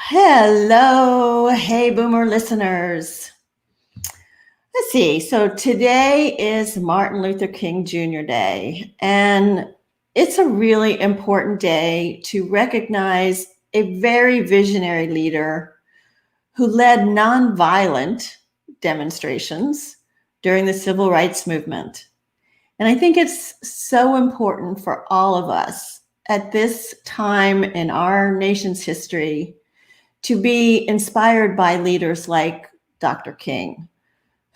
Hello, hey boomer listeners. Let's see. So today is Martin Luther King Jr. Day, and it's a really important day to recognize a very visionary leader who led nonviolent demonstrations during the civil rights movement. And I think it's so important for all of us at this time in our nation's history to be inspired by leaders like Dr. King,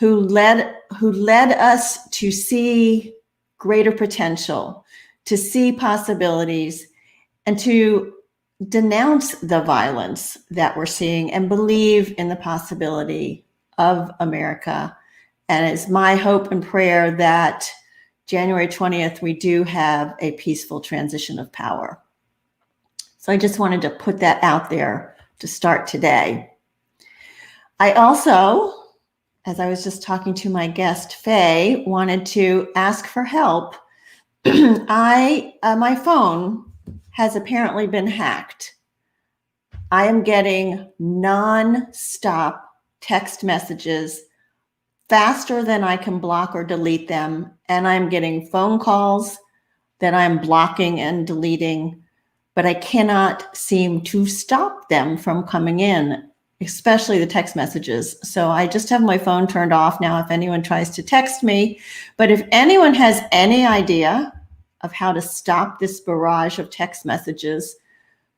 who led us to see greater potential, to see possibilities, and to denounce the violence that we're seeing and believe in the possibility of America. And it's my hope and prayer that January 20th, we do have a peaceful transition of power. So I just wanted to put that out there to start today. I also, as I was just talking to my guest, Faye, wanted to ask for help. My phone has apparently been hacked. I am getting non-stop text messages faster than I can block or delete them. And I'm getting phone calls that I'm blocking and deleting, but I cannot seem to stop them from coming in, especially the text messages. So I just have my phone turned off now if anyone tries to text me. But if anyone has any idea of how to stop this barrage of text messages,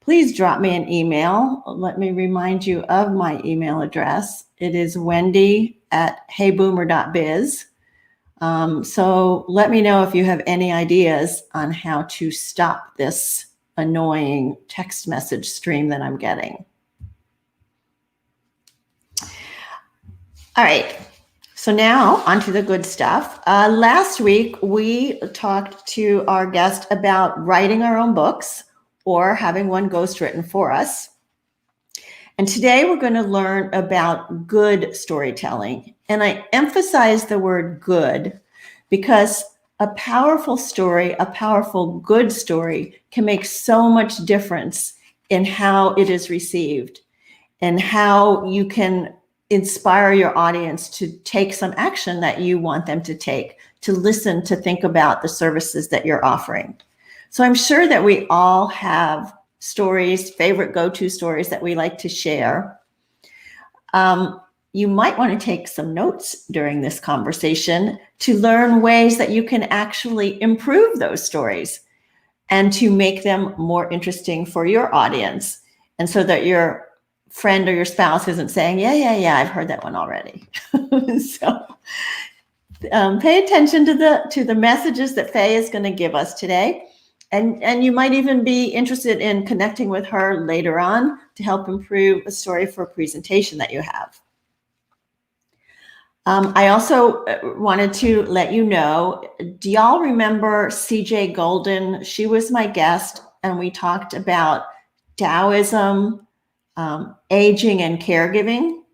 please drop me an email. Let me remind you of my email address. It is wendy@heyboomer.biz. So let me know if you have any ideas on how to stop this annoying text message stream that I'm getting. All right, so now onto the good stuff. Last week, we talked to our guest about writing our own books or having one ghostwritten for us. And today we're going to learn about good storytelling. And I emphasize the word good because a powerful story, a powerful good story can make so much difference in how it is received and how you can inspire your audience to take some action that you want them to take, to listen, to think about the services that you're offering. So I'm sure that we all have stories, favorite go-to stories that we like to share. You might want to take some notes during this conversation to learn ways that you can actually improve those stories and to make them more interesting for your audience. And so that your friend or your spouse isn't saying, yeah, I've heard that one already. So pay attention to the messages that Faye is going to give us today. And you might even be interested in connecting with her later on to help improve a story for a presentation that you have. I also wanted to let you know, do y'all remember CJ Golden? She was my guest, and we talked about Taoism, aging, and caregiving.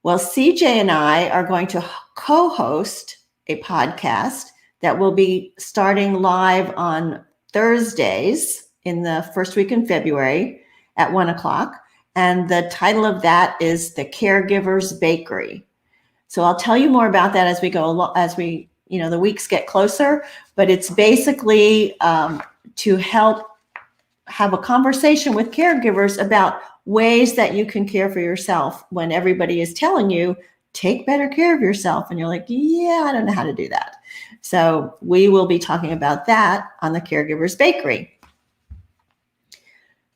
Well, CJ and I are going to co-host a podcast that will be starting live on Thursdays in the first week in February at 1:00. And the title of that is The Caregiver's Bakery. So I'll tell you more about that as we go along, as the weeks get closer, but it's basically to help have a conversation with caregivers about ways that you can care for yourself when everybody is telling you, take better care of yourself. And you're like, yeah, I don't know how to do that. So we will be talking about that on the Caregiver's Bakery.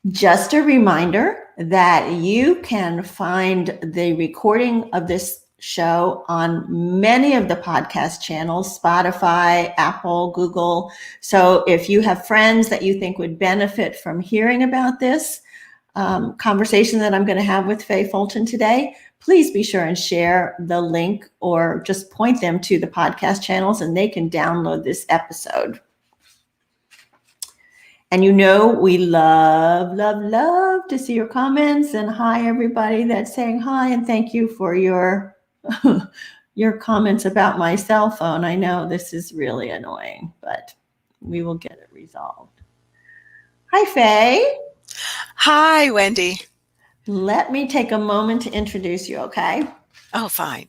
Just a reminder that you can find the recording of this show on many of the podcast channels, Spotify, Apple, Google. So if you have friends that you think would benefit from hearing about this conversation that I'm going to have with Faye Fulton today, please be sure and share the link or just point them to the podcast channels and they can download this episode. And we love to see your comments, and hi everybody that's saying hi, and thank you for your comments about my cell phone. I know this is really annoying, but we will get it resolved. Hi, Faye. Hi, Wendy. Let me take a moment to introduce you, okay? Oh, fine.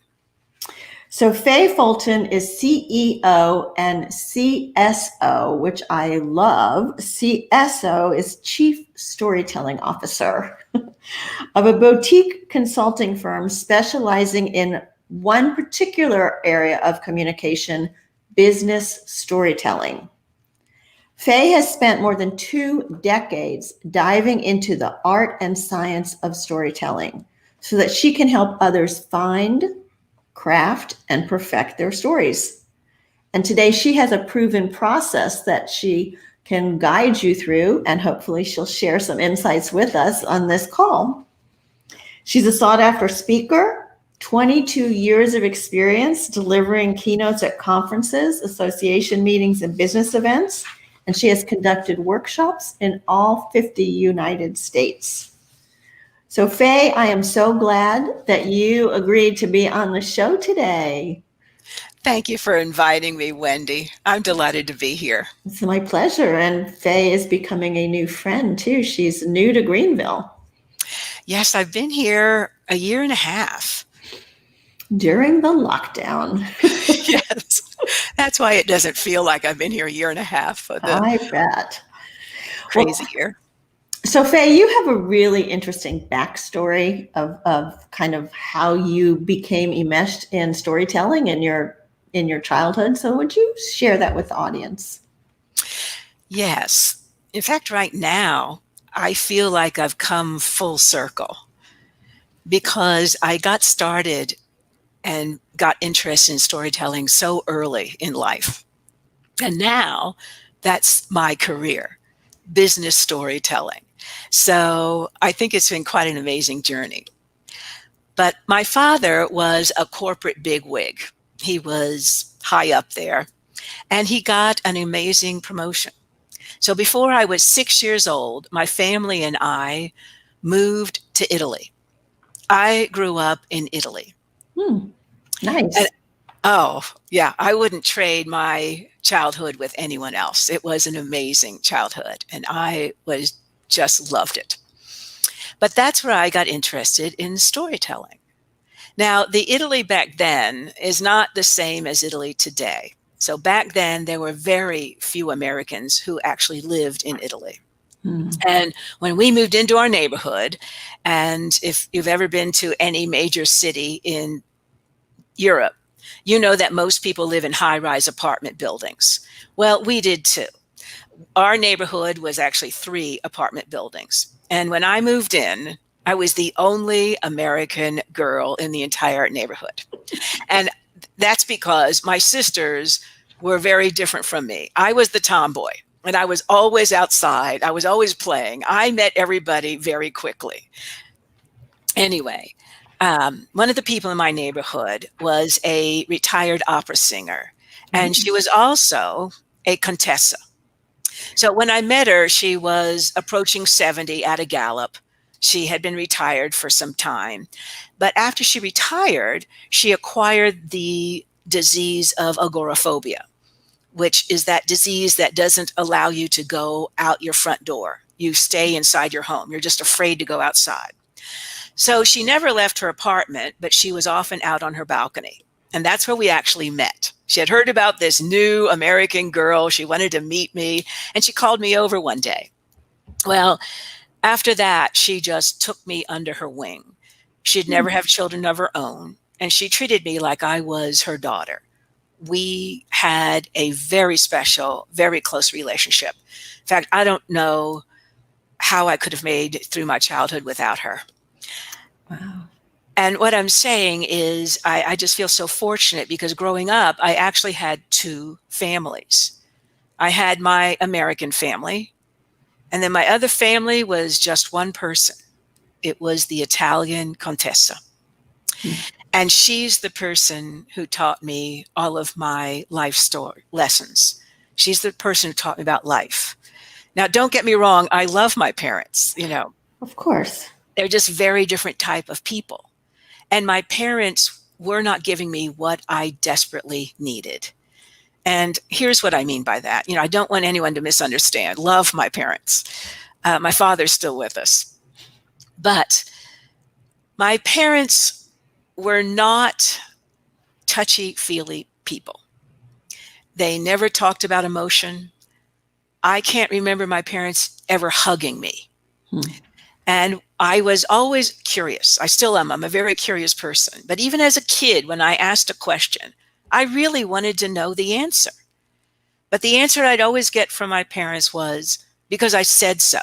So Faye Fulton is CEO and CSO, which I love. CSO is Chief Storytelling Officer of a boutique consulting firm specializing in one particular area of communication, business storytelling. Faye has spent more than 2 decades diving into the art and science of storytelling so that she can help others find, craft, and perfect their stories. And today she has a proven process that she can guide you through, and hopefully she'll share some insights with us on this call. She's a sought-after speaker, 22 years of experience delivering keynotes at conferences, association meetings, and business events, and she has conducted workshops in all 50 United States. So Faye, I am so glad that you agreed to be on the show today. Thank you for inviting me, Wendy. I'm delighted to be here. It's my pleasure. And Faye is becoming a new friend too. She's new to Greenville. Yes, I've been here a year and a half. During the lockdown. Yes, that's why it doesn't feel like I've been here a year and a half for the I bet. crazy year. So Faye, you have a really interesting backstory of kind of how you became enmeshed in storytelling in your childhood. So would you share that with the audience? Yes. In fact, right now, I feel like I've come full circle because I got started and got interested in storytelling so early in life. And now that's my career, business storytelling. So I think it's been quite an amazing journey. But my father was a corporate bigwig. He was high up there, and he got an amazing promotion. So before I was 6 years old, my family and I moved to Italy. I grew up in Italy. Nice. And, oh, yeah, I wouldn't trade my childhood with anyone else. It was an amazing childhood, and I just loved it. But that's where I got interested in storytelling. Now, the Italy back then is not the same as Italy today. So back then, there were very few Americans who actually lived in Italy. And when we moved into our neighborhood, and if you've ever been to any major city in Europe, you know that most people live in high-rise apartment buildings. Well, we did too. Our neighborhood was actually 3 apartment buildings. And when I moved in, I was the only American girl in the entire neighborhood. And that's because my sisters were very different from me. I was the tomboy, and I was always outside. I was always playing. I met everybody very quickly. Anyway, one of the people in my neighborhood was a retired opera singer, and she was also a contessa. So when I met her, she was approaching 70 at a gallop. She had been retired for some time. But after she retired, she acquired the disease of agoraphobia, which is that disease that doesn't allow you to go out your front door. You stay inside your home. You're just afraid to go outside. So she never left her apartment, but she was often out on her balcony. And that's where we actually met. She had heard about this new American girl. She wanted to meet me, and she called me over one day. Well, after that, she just took me under her wing. She'd never have children of her own, and she treated me like I was her daughter. We had a very special, very close relationship. In fact, I don't know how I could have made it through my childhood without her. Wow. And what I'm saying is I just feel so fortunate because growing up, I actually had 2 families. I had my American family, and then my other family was just one person. It was the Italian Contessa. And she's the person who taught me all of my life story lessons. She's the person who taught me about life. Now, don't get me wrong. I love my parents, Of course. They're just very different type of people. And my parents were not giving me what I desperately needed. And here's what I mean by that. I don't want anyone to misunderstand. Love my parents. My father's still with us. But My parents were not touchy-feely people. They never talked about emotion. I can't remember my parents ever hugging me. Hmm. And I was always curious. I still am. I'm a very curious person. But even as a kid, when I asked a question, I really wanted to know the answer. But the answer I'd always get from my parents was, because I said so.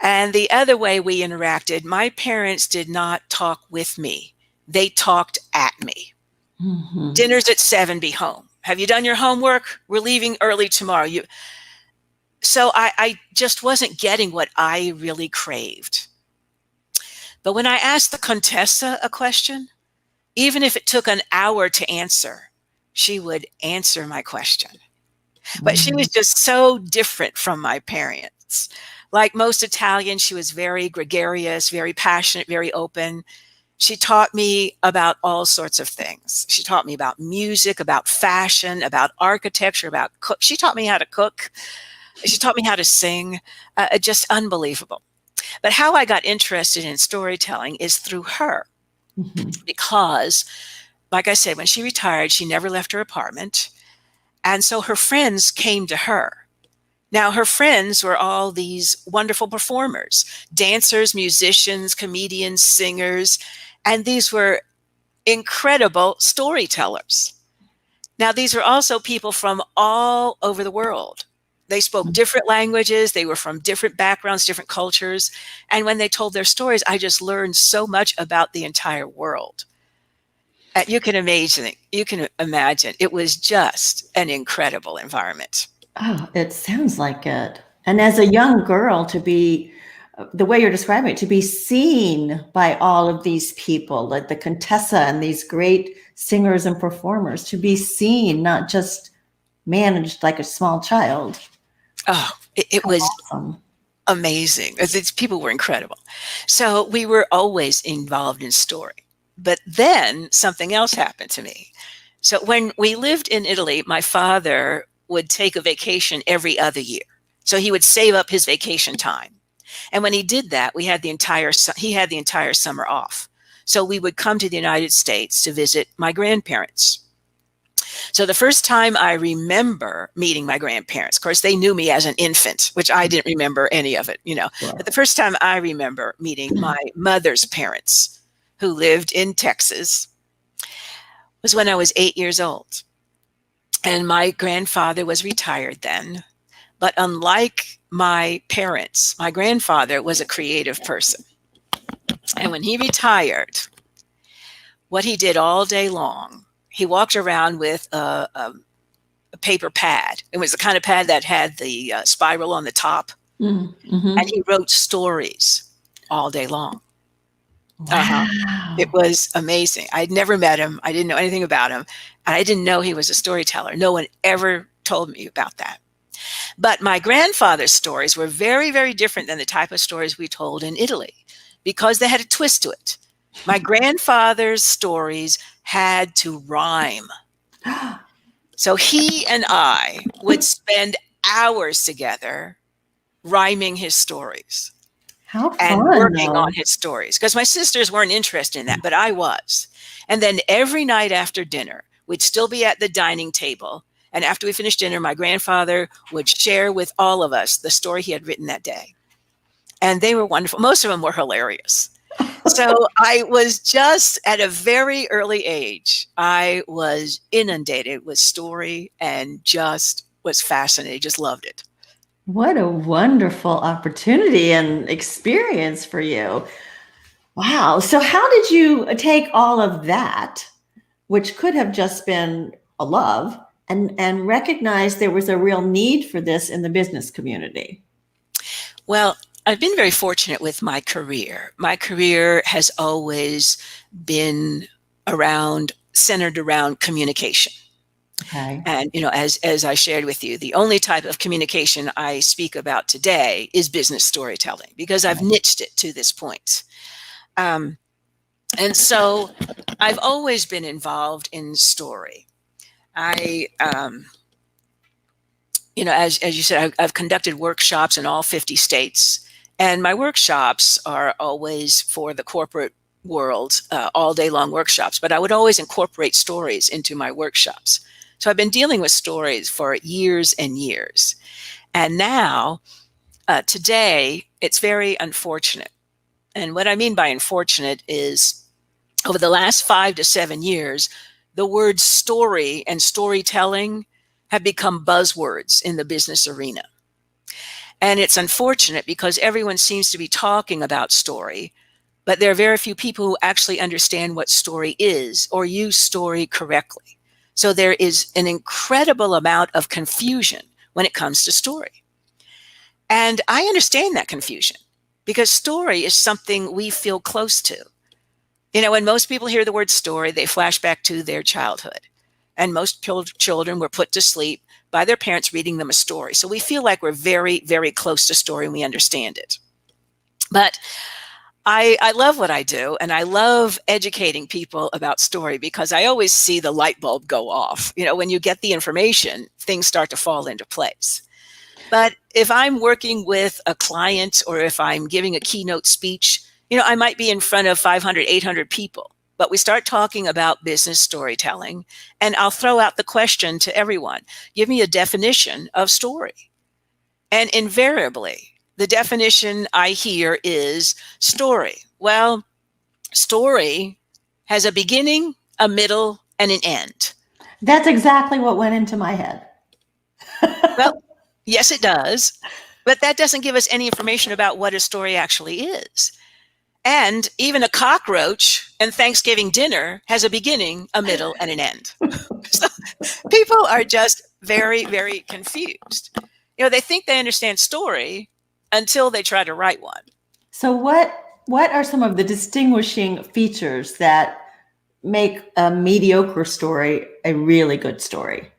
And the other way we interacted, my parents did not talk with me. They talked at me. Mhm. Dinner's at 7, be home. Have you done your homework? We're leaving early tomorrow. So I just wasn't getting what I really craved. But when I asked the Contessa a question, even if it took an hour to answer, she would answer my question. But she was just so different from my parents. Like most Italians, she was very gregarious, very passionate, very open. She taught me about all sorts of things. She taught me about music, about fashion, about architecture, about cook. She taught me how to cook. She taught me how to sing. Just unbelievable. But how I got interested in storytelling is through her, because, like I said, when she retired, she never left her apartment. And so her friends came to her. Now, her friends were all these wonderful performers, dancers, musicians, comedians, singers, and these were incredible storytellers. Now, these were also people from all over the world. They spoke different languages. They were from different backgrounds, different cultures. And when they told their stories, I just learned so much about the entire world. You can imagine. You can imagine. It was just an incredible environment. Oh, it sounds like it. And as a young girl, to be the way you're describing it, to be seen by all of these people, like the Contessa and these great singers and performers, to be seen, not just managed like a small child. Oh, it How was awesome. amazing. These people were incredible. So we were always involved in story. But then something else happened to me. So when we lived in Italy, my father would take a vacation every other year. So he would save up his vacation time. And when he did that, he had the entire summer off. So we would come to the United States to visit my grandparents. So the first time I remember meeting my grandparents, of course, they knew me as an infant, which I didn't remember any of it. But the first time I remember meeting my mother's parents, who lived in Texas, was when I was 8 years old. And my grandfather was retired then. But unlike my parents, my grandfather was a creative person. And when he retired, what he did all day long, he walked around with a paper pad. It was the kind of pad that had the spiral on the top. Mm-hmm. And he wrote stories all day long. Uh-huh. It Wow. was amazing. I'd never met him. I didn't know anything about him. And I didn't know he was a storyteller. No one ever told me about that. But my grandfather's stories were very, very different than the type of stories we told in Italy, because they had a twist to it. My grandfather's stories had to rhyme. So he and I would spend hours together rhyming his stories How and fun, working on though. his stories, because my sisters weren't interested in that, but I was. And then every night after dinner, we'd still be at the dining table. And after we finished dinner, my grandfather would share with all of us the story he had written that day. And they were wonderful. Most of them were hilarious. So I was just at a very early age, I was inundated with story and just was fascinated, just loved it. What a wonderful opportunity and experience for you. Wow. So, how did you take all of that, which could have just been a love, and recognize there was a real need for this in the business community? Well, I've been very fortunate with my career. My career has always been centered around communication. Okay. And as I shared with you, the only type of communication I speak about today is business storytelling, because I've niched it to this point. And so I've always been involved in story. I, as you said, I've conducted workshops in all 50 states. And my workshops are always for the corporate world, all day long workshops, but I would always incorporate stories into my workshops. So I've been dealing with stories for years and years. And now, today, it's very unfortunate. And what I mean by unfortunate is over the last 5 to 7 years, the words story and storytelling have become buzzwords in the business arena. And it's unfortunate because everyone seems to be talking about story, but there are very few people who actually understand what story is or use story correctly. So there is an incredible amount of confusion when it comes to story. And I understand that confusion because story is something we feel close to. When most people hear the word story, they flash back to their childhood. And most children were put to sleep by their parents reading them a story. So we feel like we're very, very close to story and we understand it. But I love what I do, and I love educating people about story because I always see the light bulb go off. When you get the information, things start to fall into place. But if I'm working with a client or if I'm giving a keynote speech, I might be in front of 500, 800 people, but we start talking about business storytelling and I'll throw out the question to everyone, give me a definition of story. And invariably, the definition I hear is story. Well, story has a beginning, a middle, and an end. That's exactly what went into my head. Well, yes, it does. But that doesn't give us any information about what a story actually is. And even a cockroach and Thanksgiving dinner has a beginning, a middle, and an end. So people are just very, very confused. They think they understand story until they try to write one. So what are some of the distinguishing features that make a mediocre story a really good story?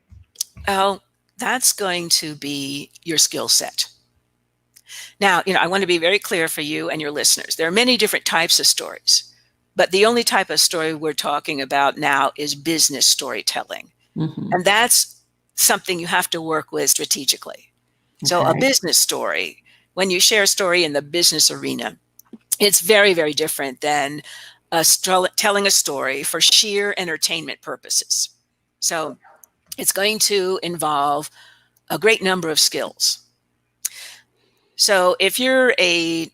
Oh, that's going to be your skill set. Now, I want to be very clear for you and your listeners. There are many different types of stories, but the only type of story we're talking about now is business storytelling. Mm-hmm. And that's something you have to work with strategically. So a business story, when you share a story in the business arena, it's very, very different than telling a story for sheer entertainment purposes. So it's going to involve a great number of skills. So if you're a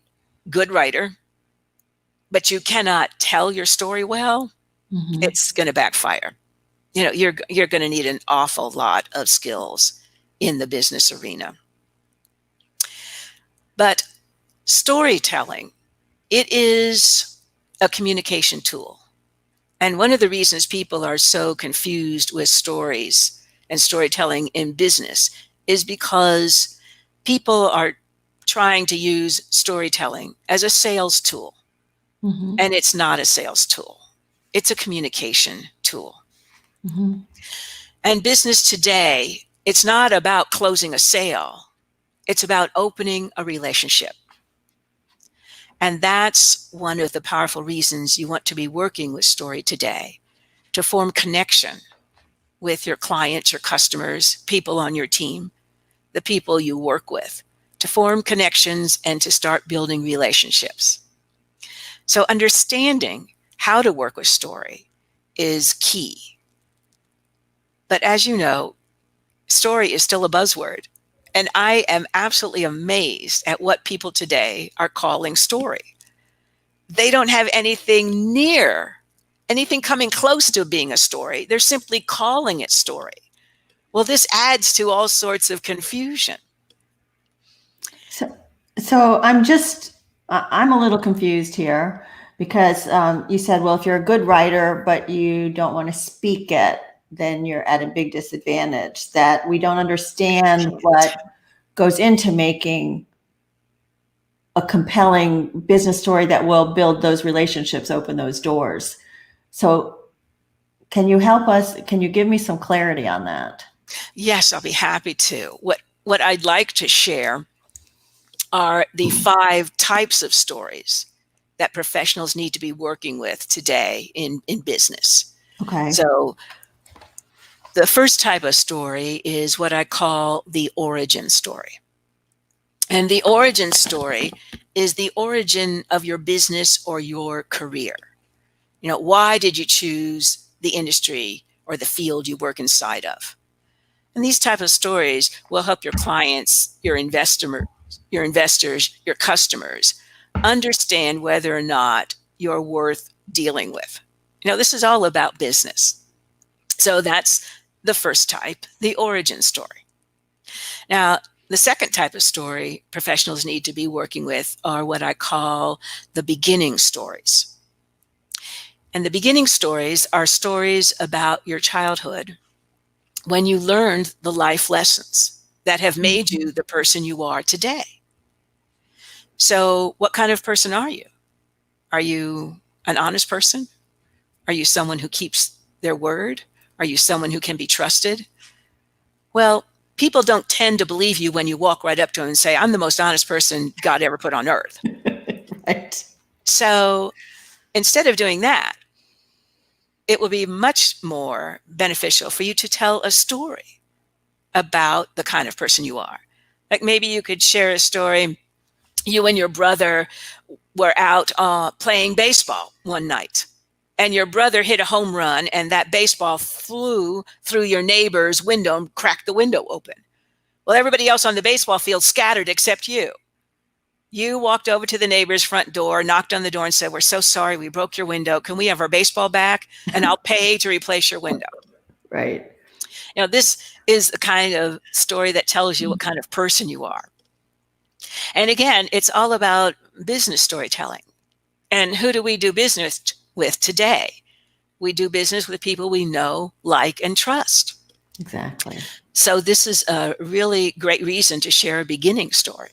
good writer, but you cannot tell your story well, Mm-hmm. it's going to backfire. You're going to need an awful lot of skills in the business arena. But storytelling, it is a communication tool. And one of the reasons people are so confused with stories and storytelling in business is because people are trying to use storytelling as a sales tool. Mm-hmm. And it's not a sales tool. It's a communication tool. Mm-hmm. And business today, it's not about closing a sale. It's about opening a relationship. And that's one of the powerful reasons you want to be working with story today, to form connection with your clients, your customers, people on your team, the people you work with, to form connections and to start building relationships. So understanding how to work with story is key. But as you know, story is still a buzzword. And I am absolutely amazed at what people today are calling story. They don't have anything coming close to being a story. They're simply calling it story. Well, this adds to all sorts of confusion. So I'm a little confused here because you said, well, if you're a good writer, but you don't want to speak it, then you're at a big disadvantage, that we don't understand what goes into making a compelling business story that will build those relationships, open those doors. So can you help us? Can you give me some clarity on that? Yes, I'll be happy to. What I'd like to share are the 5 types of stories that professionals need to be working with today in business. Okay. So the first type of story is what I call the origin story. And the origin story is the origin of your business or your career. Why did you choose the industry or the field you work inside of? And these type of stories will help your clients, your investors, your customers understand whether or not you're worth dealing with. This is all about business. So that's the first type, the origin story. Now, the second type of story professionals need to be working with are what I call the beginning stories. And the beginning stories are stories about your childhood when you learned the life lessons that have made you the person you are today. So what kind of person are you? Are you an honest person? Are you someone who keeps their word? Are you someone who can be trusted? Well, people don't tend to believe you when you walk right up to them and say, I'm the most honest person God ever put on earth. Right. So instead of doing that, it will be much more beneficial for you to tell a story about the kind of person you are. Like maybe you could share a story. You and your brother were out playing baseball one night, and your brother hit a home run, and that baseball flew through your neighbor's window and cracked the window open. Well, everybody else on the baseball field scattered except you. You walked over to the neighbor's front door, knocked on the door and said, we're so sorry we broke your window. Can we have our baseball back? And I'll pay to replace your window. Right. This is the kind of story that tells you what kind of person you are. And again, it's all about business storytelling. And who do we do business with today? We do business with people we know, like, and trust. Exactly. So this is a really great reason to share a beginning story.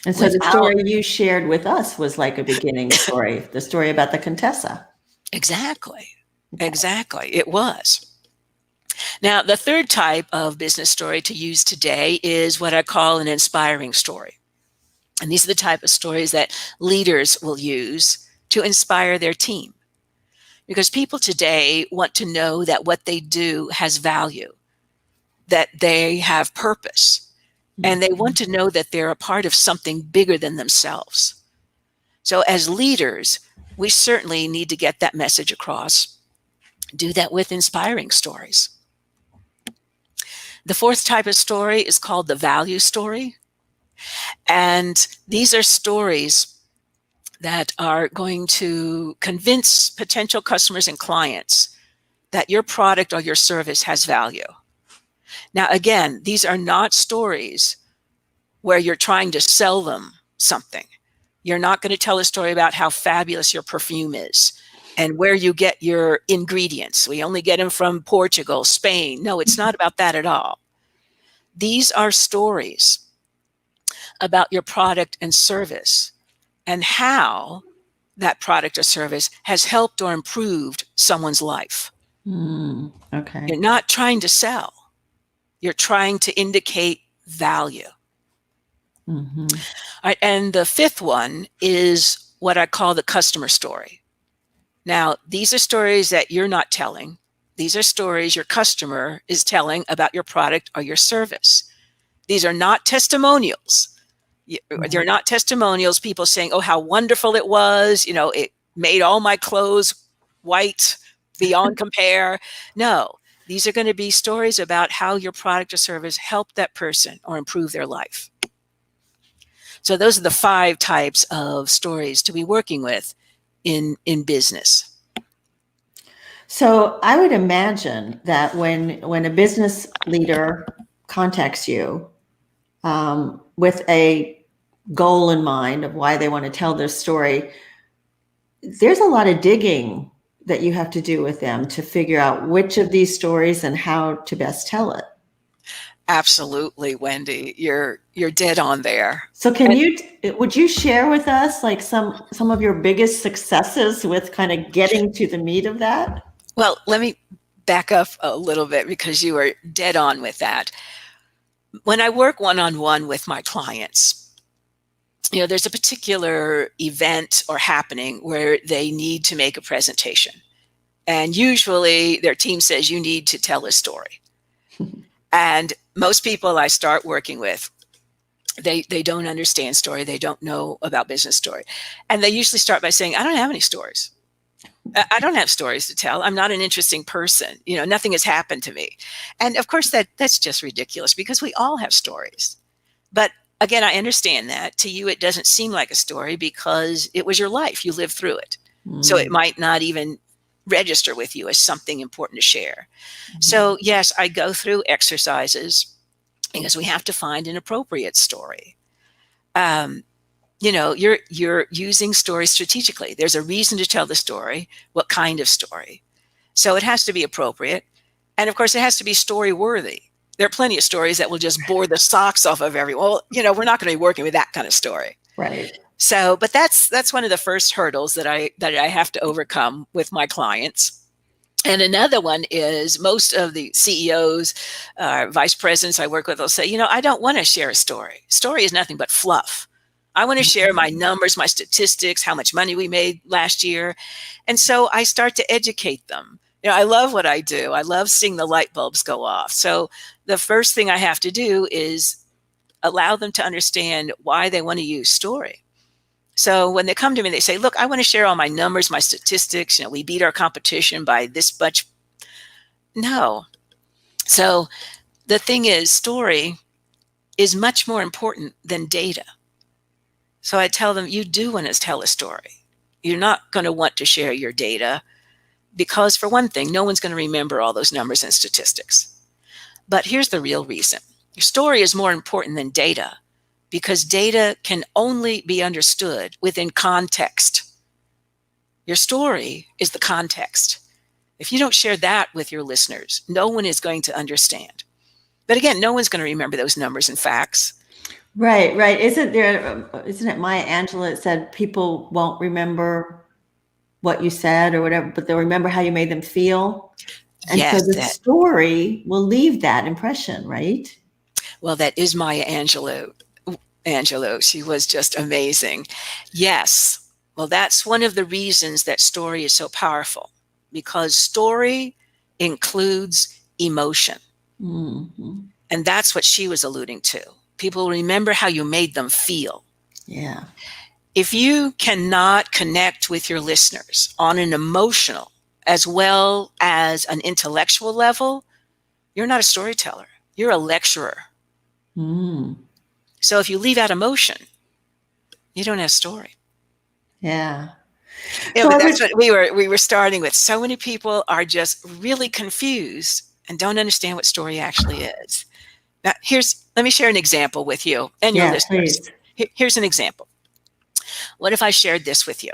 And so the story you shared with us was like a beginning story, the story about the Contessa. Exactly. Exactly. It was. Now, the third type of business story to use today is what I call an inspiring story. And these are the type of stories that leaders will use to inspire their team. Because people today want to know that what they do has value, that they have purpose, and they want to know that they're a part of something bigger than themselves. So as leaders, we certainly need to get that message across. Do that with inspiring stories. The fourth type of story is called the value story. And these are stories that are going to convince potential customers and clients that your product or your service has value. Now, again, these are not stories where you're trying to sell them something. You're not going to tell a story about how fabulous your perfume is and where you get your ingredients. We only get them from Portugal, Spain. No, it's not about that at all. These are stories about your product and service and how that product or service has helped or improved someone's life. Okay. You're not trying to sell. You're trying to indicate value. Mm-hmm. All right, and the fifth one is what I call the customer story. Now, these are stories that you're not telling. These are stories your customer is telling about your product or your service. These are not testimonials. They're not testimonials, people saying, oh, how wonderful it was. It made all my clothes white beyond compare. No, these are going to be stories about how your product or service helped that person or improve their life. So those are the 5 types of stories to be working with in business. So I would imagine that when a business leader contacts you with a goal in mind of why they want to tell their story, there's a lot of digging that you have to do with them to figure out which of these stories and how to best tell it. Absolutely, Wendy. You're dead on there. So would you share with us like some of your biggest successes with kind of getting to the meat of that? Well, let me back up a little bit because you are dead on with that. When I work one-on-one with my clients, there's a particular event or happening where they need to make a presentation. And usually their team says, you need to tell a story. And most people I start working with They don't understand story. They don't know about business story. And they usually start by saying, I don't have any stories. I don't have stories to tell. I'm not an interesting person. Nothing has happened to me. And of course, that's just ridiculous, because we all have stories. But again, I understand that to you, it doesn't seem like a story because it was your life. You lived through it. So it might not even register with you as something important to share. So yes, I go through exercises because we have to find an appropriate story. You're using stories strategically. There's a reason to tell the story. What kind of story? So it has to be appropriate. And of course, it has to be story worthy. There are plenty of stories that will just bore the socks off of everyone. Well, we're not going to be working with that kind of story. Right. So, but that's one of the first hurdles that I have to overcome with my clients. And another one is most of the CEOs, vice presidents I work with will say, I don't want to share a story. Story is nothing but fluff. I want to share my numbers, my statistics, how much money we made last year. And so I start to educate them. I love what I do. I love seeing the light bulbs go off. So the first thing I have to do is allow them to understand why they want to use story. So when they come to me, they say, look, I want to share all my numbers, my statistics. We beat our competition by this much. No. So the thing is, story is much more important than data. So I tell them, you do want to tell a story. You're not going to want to share your data because, for one thing, no one's going to remember all those numbers and statistics. But here's the real reason. Your story is more important than data, because data can only be understood within context. Your story is the context. If you don't share that with your listeners, no one is going to understand. But again, no one's going to remember those numbers and facts. Right. Isn't it Maya Angelou that said people won't remember what you said or whatever, but they'll remember how you made them feel? And yes, so the story will leave that impression, right? Well, that is Maya Angelou. She was just amazing. Yes. Well, that's one of the reasons that story is so powerful, because story includes emotion. Mm-hmm. And that's what she was alluding to. People remember how you made them feel. Yeah. If you cannot connect with your listeners on an emotional as well as an intellectual level, you're not a storyteller. You're a lecturer. Mm. So if you leave out emotion, you don't have story. Yeah. Yeah, but that's what we were starting with. So many people are just really confused and don't understand what story actually is. Now, let me share an example with you and your listeners. Please. Here's an example. What if I shared this with you?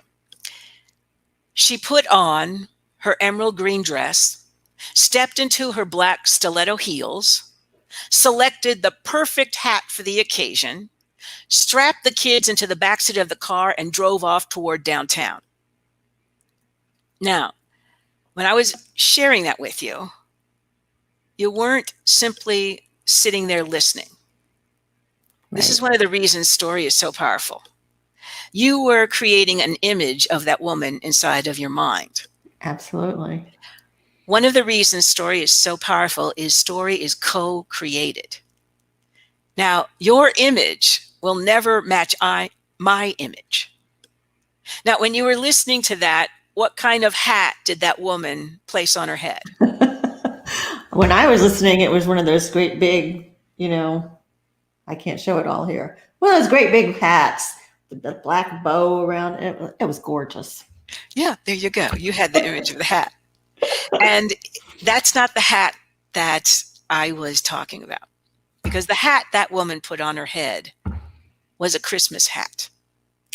She put on her emerald green dress, stepped into her black stiletto heels, selected the perfect hat for the occasion, strapped the kids into the backseat of the car, and drove off toward downtown. Now, when I was sharing that with you, you weren't simply sitting there listening. Right. This is one of the reasons story is so powerful. You were creating an image of that woman inside of your mind. Absolutely. One of the reasons story is so powerful is story is co-created. Now, your image will never match my image. Now, when you were listening to that, what kind of hat did that woman place on her head? When I was listening, it was one of those great big, I can't show it all here. One of those great big hats, the black bow around it. It was gorgeous. Yeah, there you go. You had the image of the hat. And that's not the hat that I was talking about, because the hat that woman put on her head was a Christmas hat.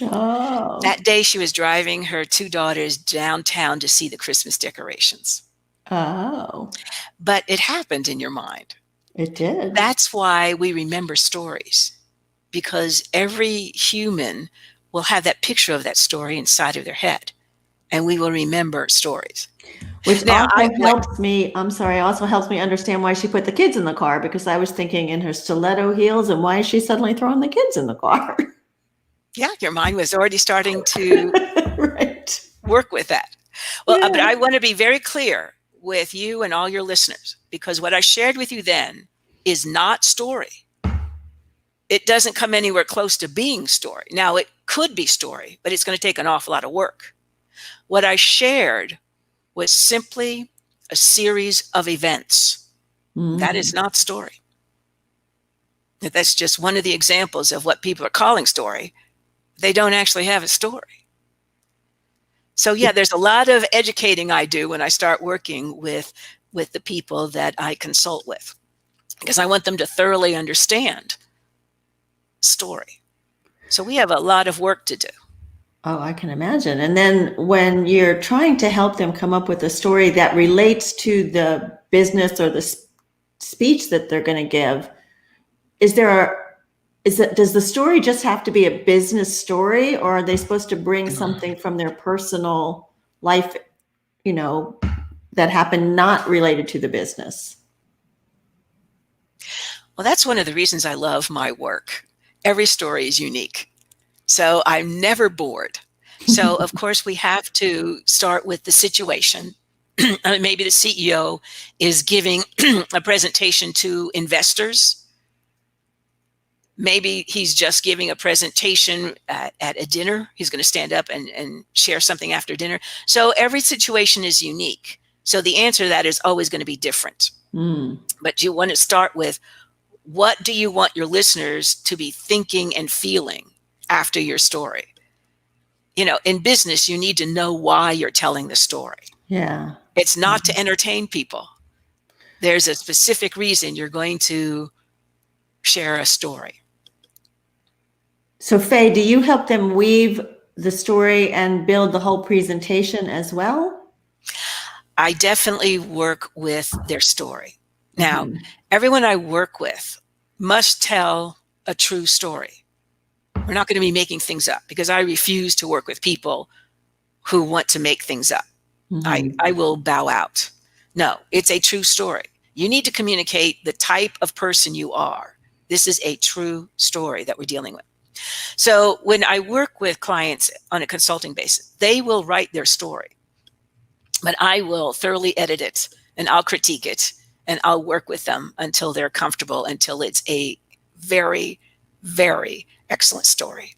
Oh. That day she was driving her two daughters downtown to see the Christmas decorations. Oh. But it happened in your mind. It did. That's why we remember stories, because every human will have that picture of that story inside of their head, and we will remember stories. Which now, also helps me, also helps me understand why she put the kids in the car, because I was thinking in her stiletto heels, and why is she suddenly throwing the kids in the car? Yeah, your mind was already starting to right. work with that. Well, but I want to be very clear with you and all your listeners, because what I shared with you then is not story. it doesn't come anywhere close to being story. Now, it could be story, but it's going to take an awful lot of work. What I shared was simply a series of events. That is not story. That's just one of the examples of what people are calling story. They don't actually have a story. So yeah, there's a lot of educating I do when I start working with the people that I consult with, because I want them to thoroughly understand story. So we have a lot of work to do. Oh, I can imagine. And then when you're trying to help them come up with a story that relates to the business or the speech that they're going to give, does the story just have to be a business story, or are they supposed to bring something from their personal life, that happened not related to the business? Well, that's one of the reasons I love my work. Every story is unique. So I'm never bored. So of course we have to start with the situation. Maybe the CEO is giving a presentation to investors. Maybe he's just giving a presentation at a dinner. He's going to stand up and share something after dinner. So every situation is unique. So the answer to that is always going to be different. But you want to start with, what do you want your listeners to be thinking and feeling after your story? In business, you need to know why you're telling the story. Yeah. It's not to entertain people. There's a specific reason you're going to share a story. So Faye, do you help them weave the story and build the whole presentation as well? I definitely work with their story. Now, everyone I work with must tell a true story. We're not going to be making things up, because I refuse to work with people who want to make things up. I will bow out. No, it's a true story. You need to communicate the type of person you are. This is a true story that we're dealing with. So when I work with clients on a consulting basis, they will write their story, but I will thoroughly edit it, and I'll critique it, and I'll work with them until they're comfortable, until it's a very, very excellent story.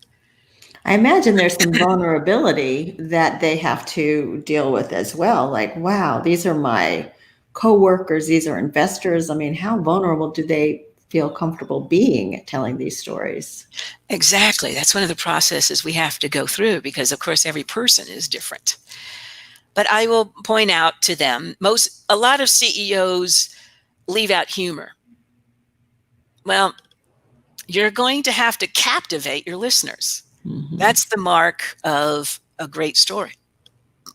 I imagine there's some vulnerability that they have to deal with as well. Like, wow, these are my coworkers, these are investors. I mean, how vulnerable do they feel comfortable being telling these stories? Exactly. That's one of the processes we have to go through, because of course every person is different. But I will point out to them, a lot of CEOs leave out humor. Well, you're going to have to captivate your listeners. That's the mark of a great story.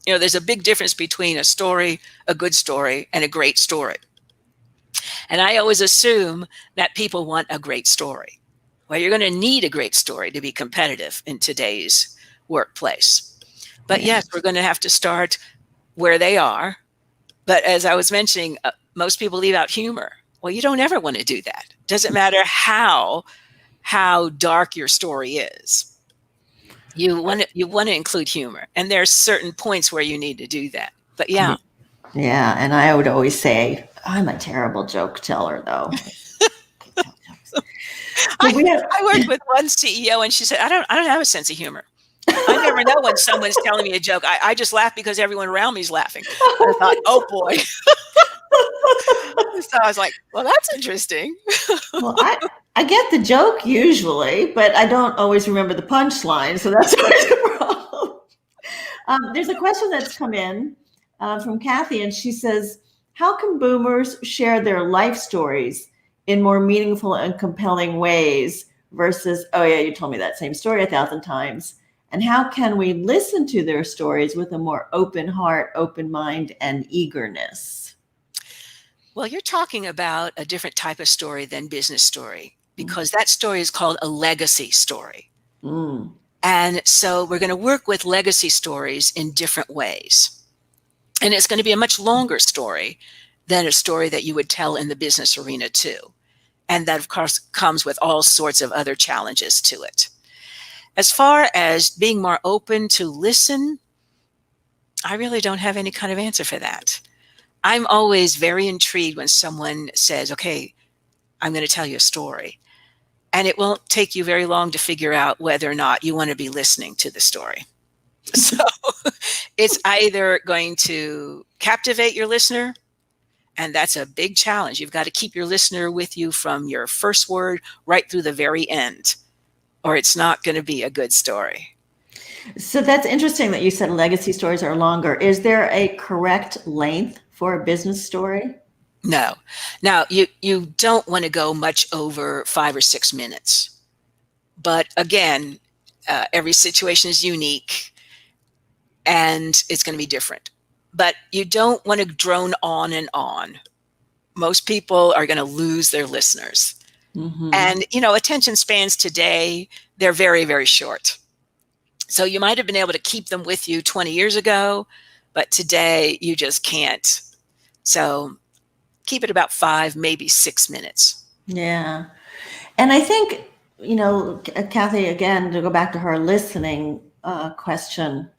There's a big difference between a story, a good story, and a great story. And I always assume that people want a great story. Well, you're going to need a great story to be competitive in today's workplace. But yes, we're going to have to start where they are. But as I was mentioning, most people leave out humor. Well, you don't ever want to do that. Doesn't matter how dark your story is. You want to include humor, and there are certain points where you need to do that. But yeah. Yeah, and I would always say, I'm a terrible joke teller, though. I worked with one CEO, and she said, I don't have a sense of humor. I never know when someone's telling me a joke. I just laugh because everyone around me is laughing. I thought, oh boy. So I was like, well, that's interesting. Well, I get the joke usually, but I don't always remember the punchline. So that's always a problem. There's a question that's come in from Kathy, and she says, how can boomers share their life stories in more meaningful and compelling ways versus, oh yeah, you told me that same story 1,000 times? And how can we listen to their stories with a more open heart, open mind, and eagerness? Well, you're talking about a different type of story than business story, because that story is called a legacy story. And so we're going to work with legacy stories in different ways. And it's going to be a much longer story than a story that you would tell in the business arena too. And that, of course, comes with all sorts of other challenges to it. As far as being more open to listen, I really don't have any kind of answer for that. I'm always very intrigued when someone says, okay, I'm going to tell you a story. and it won't take you very long to figure out whether or not you want to be listening to the story. So it's either going to captivate your listener, and that's a big challenge. You've got to keep your listener with you from your first word right through the very end, or it's not going to be a good story. So that's interesting that you said legacy stories are longer. Is there a correct length for a business story? No. Now, you don't want to go much over 5 or 6 minutes. But again, every situation is unique and it's going to be different. But you don't want to drone on and on. Most people are going to lose their listeners. Mm-hmm. And, attention spans today, they're very, very short. So you might have been able to keep them with you 20 years ago, but today you just can't. So keep it about 5, maybe 6 minutes. Yeah. And I think, Kathy, again, to go back to her listening question,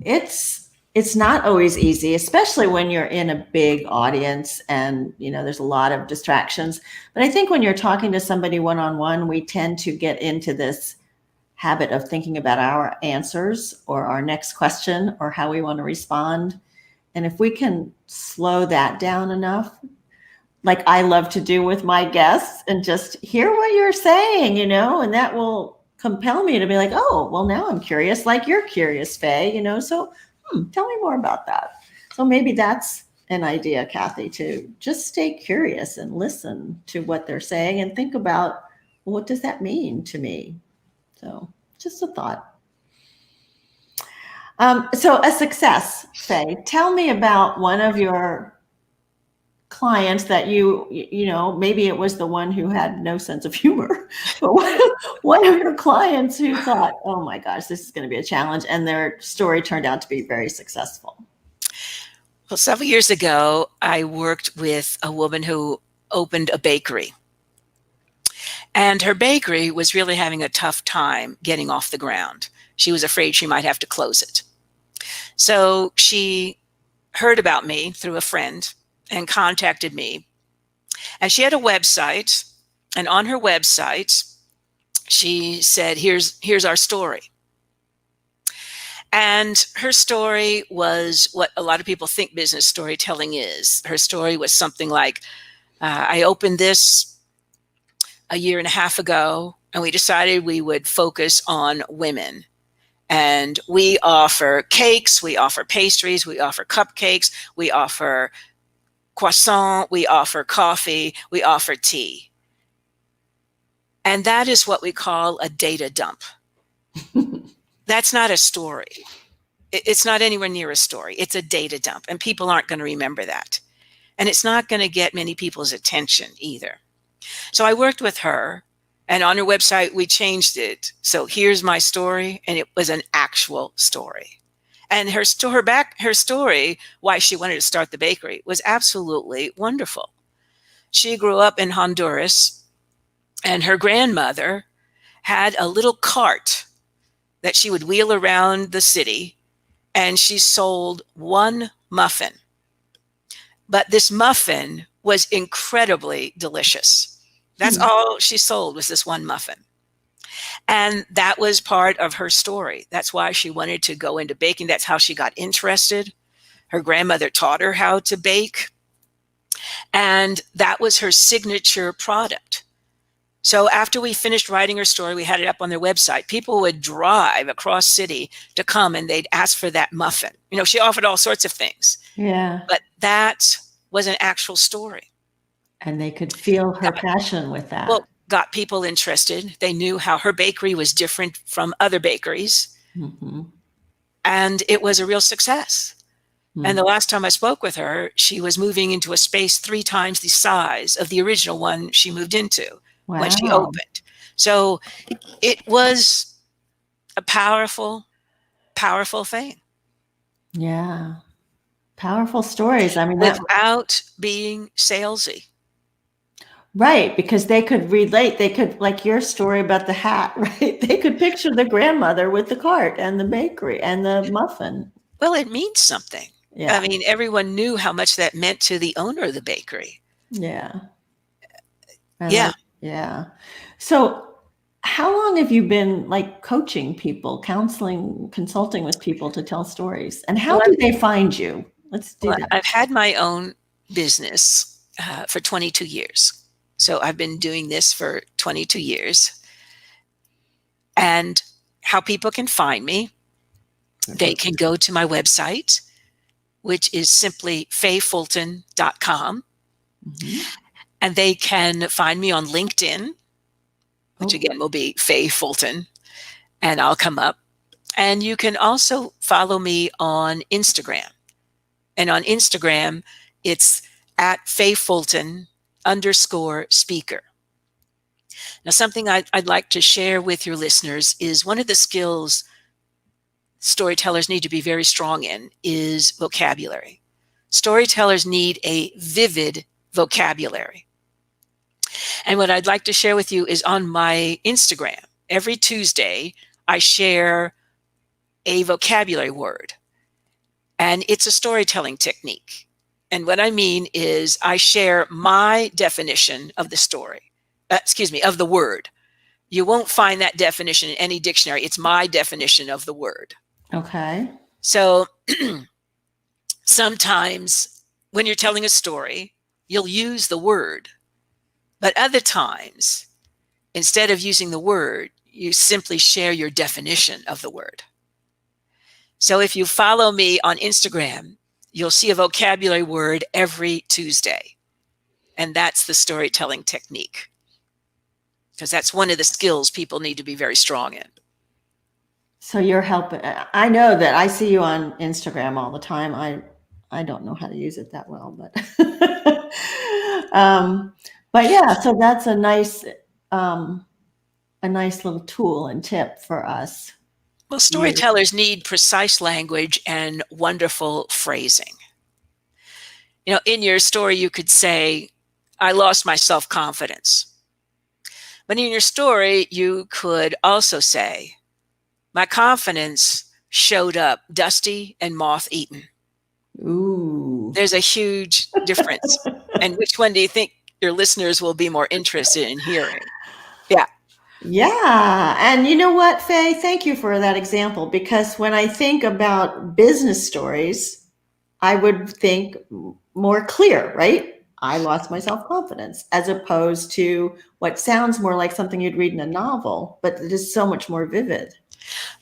it's not always easy, especially when you're in a big audience and, there's a lot of distractions. But I think when you're talking to somebody one-on-one, we tend to get into this habit of thinking about our answers or our next question or how we want to respond. And if we can slow that down enough, like I love to do with my guests, and just hear what you're saying, and that will compel me to be like, oh, well, now I'm curious, like you're curious, Faye, so tell me more about that. So maybe that's an idea, Kathy, to just stay curious and listen to what they're saying and think about, well, what does that mean to me? So just a thought. So a success, Faye, tell me about one of your clients that maybe it was the one who had no sense of humor, but one of your clients who thought, oh my gosh, this is going to be a challenge, and their story turned out to be very successful. Well, several years ago, I worked with a woman who opened a bakery. And her bakery was really having a tough time getting off the ground. She was afraid she might have to close it. So she heard about me through a friend and contacted me. And she had a website. And on her website, she said, here's our story. And her story was what a lot of people think business storytelling is. Her story was something like, I opened this a year and a half ago, and we decided we would focus on women. And we offer cakes, we offer pastries, we offer cupcakes, we offer croissant, we offer coffee, we offer tea. And that is what we call a data dump. That's not a story. It's not anywhere near a story. It's a data dump, and people aren't going to remember that. And it's not going to get many people's attention either. So I worked with her, and on her website, we changed it. So here's my story, and it was an actual story. And her story, why she wanted to start the bakery, was absolutely wonderful. She grew up in Honduras, and her grandmother had a little cart that she would wheel around the city, and she sold one muffin. But this muffin was incredibly delicious. That's all she sold, was this one muffin. And that was part of her story. That's why she wanted to go into baking. That's how she got interested. Her grandmother taught her how to bake. And that was her signature product. So after we finished writing her story, we had it up on their website. People would drive across city to come, and they'd ask for that muffin. She offered all sorts of things. Yeah. But that was an actual story. And they could feel her passion with that. Well, got people interested. They knew how her bakery was different from other bakeries. Mm-hmm. And it was a real success. Mm-hmm. And the last time I spoke with her, she was moving into a space 3 times the size of the original one she moved into when she opened. So it was a powerful, powerful thing. Yeah. Powerful stories. I mean, without being salesy. Right, because they could relate. They could, like your story about the hat, right? They could picture the grandmother with the cart and the bakery and the muffin. Well, it means something. Yeah. I mean, everyone knew how much that meant to the owner of the bakery. Yeah. Yeah. Yeah. So how long have you been like coaching people, counseling, consulting with people to tell stories? And how Well, do they find you? Let's do that. I've had my own business for 22 years. So I've been doing this for 22 years. And how people can find me, they can go to my website, which is simply fayefulton.com. Mm-hmm. And they can find me on LinkedIn, which Oh, again will be Faye Fulton, and I'll come up. And you can also follow me on Instagram. And on Instagram, it's at Faye Fulton _speaker. Now, something I'd like to share with your listeners is one of the skills storytellers need to be very strong in is vocabulary. Storytellers need a vivid vocabulary. And what I'd like to share with you is on my Instagram, every Tuesday, I share a vocabulary word, and it's a storytelling technique. And what I mean is I share my definition of the story, of the word. You won't find that definition in any dictionary. It's my definition of the word. okay. So sometimes when you're telling a story, you'll use the word, but other times, instead of using the word, you simply share your definition of the word. So if you follow me on Instagram, you'll see a vocabulary word every Tuesday. And that's the storytelling technique, because that's one of the skills people need to be very strong in. So you're helping. I know that I see you on Instagram all the time. I don't know how to use it that well, but yeah. So that's a nice little tool and tip for us. Well, storytellers need precise language and wonderful phrasing. You know, in your story, you could say, I lost my self-confidence. But in your story, you could also say, my confidence showed up dusty and moth-eaten. Ooh. There's a huge difference. And which one do you think your listeners will be more interested in hearing? Yeah. Yeah. And you know what, Faye? Thank you for that example, because when I think about business stories, I would think more clear, right? I lost my self-confidence, as opposed to what sounds more like something you'd read in a novel, but it is so much more vivid.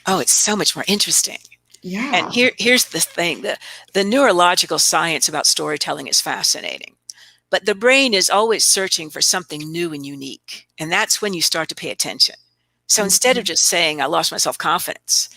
Oh, it's so much more interesting. Yeah. And here's the thing, the neurological science about storytelling is fascinating. But the brain is always searching for something new and unique. And that's when you start to pay attention. So instead of just saying, I lost my self-confidence,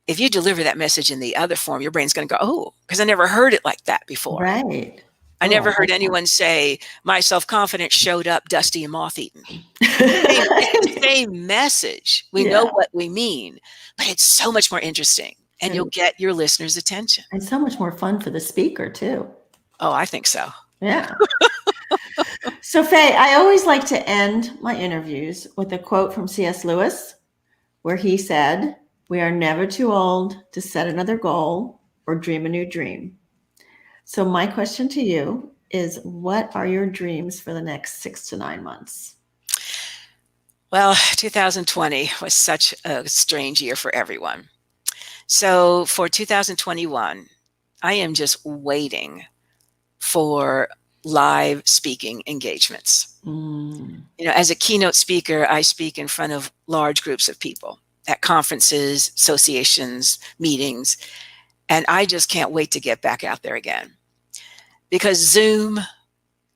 if you deliver that message in the other form, your brain's going to go, oh, because I never heard it like that before. Right. I Oh, never I heard like anyone say, my self-confidence showed up dusty and moth-eaten. It's the same message. We know what we mean, but it's so much more interesting. And you'll get your listeners' attention. And so much more fun for the speaker, too. Oh, I think so. Yeah. So, Faye, I always like to end my interviews with a quote from C.S. Lewis, where he said, we are never too old to set another goal or dream a new dream. So my question to you is, what are your dreams for the next 6 to 9 months? Well, 2020 was such a strange year for everyone. So for 2021, I am just waiting for live speaking engagements. You know, as a keynote speaker, I speak in front of large groups of people at conferences, associations, meetings, and I just can't wait to get back out there again, because Zoom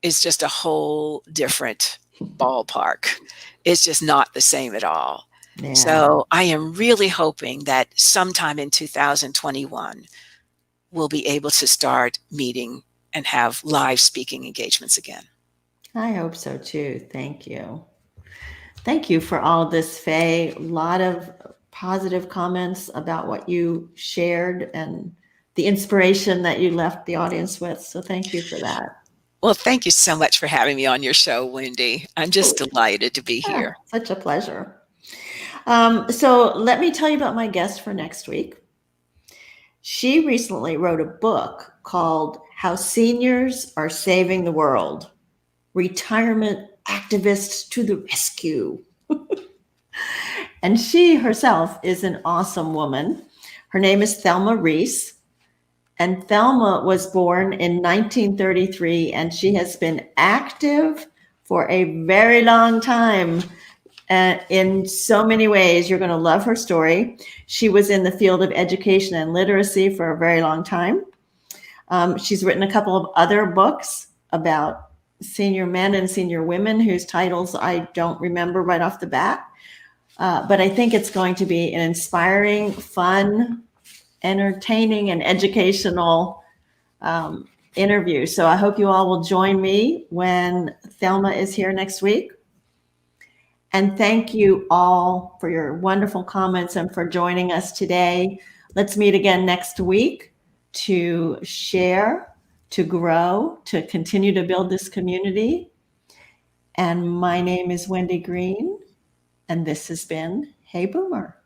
is just a whole different ballpark. It's just not the same at all. Yeah. So I am really hoping that sometime in 2021, we'll be able to start meeting and have live speaking engagements again. I hope so too. Thank you. Thank you for all of this, Faye. A lot of positive comments about what you shared and the inspiration that you left the audience with. So thank you for that. Well, thank you so much for having me on your show, Wendy. I'm just delighted to be here. Such a pleasure. So let me tell you about my guest for next week. She recently wrote a book called How Seniors Are Saving the World: Retirement Activists to the Rescue. And she herself is an awesome woman. Her name is Thelma Reese. And Thelma was born in 1933, and she has been active for a very long time. In so many ways, you're going to love her story. She was in the field of education and literacy for a very long time. She's written a couple of other books about senior men and senior women whose titles I don't remember right off the bat. But I think it's going to be an inspiring, fun, entertaining, and educational interview. So I hope you all will join me when Thelma is here next week. And thank you all for your wonderful comments and for joining us today. Let's meet again next week to share, to grow, to continue to build this community. And my name is Wendy Green, and this has been Hey Boomer.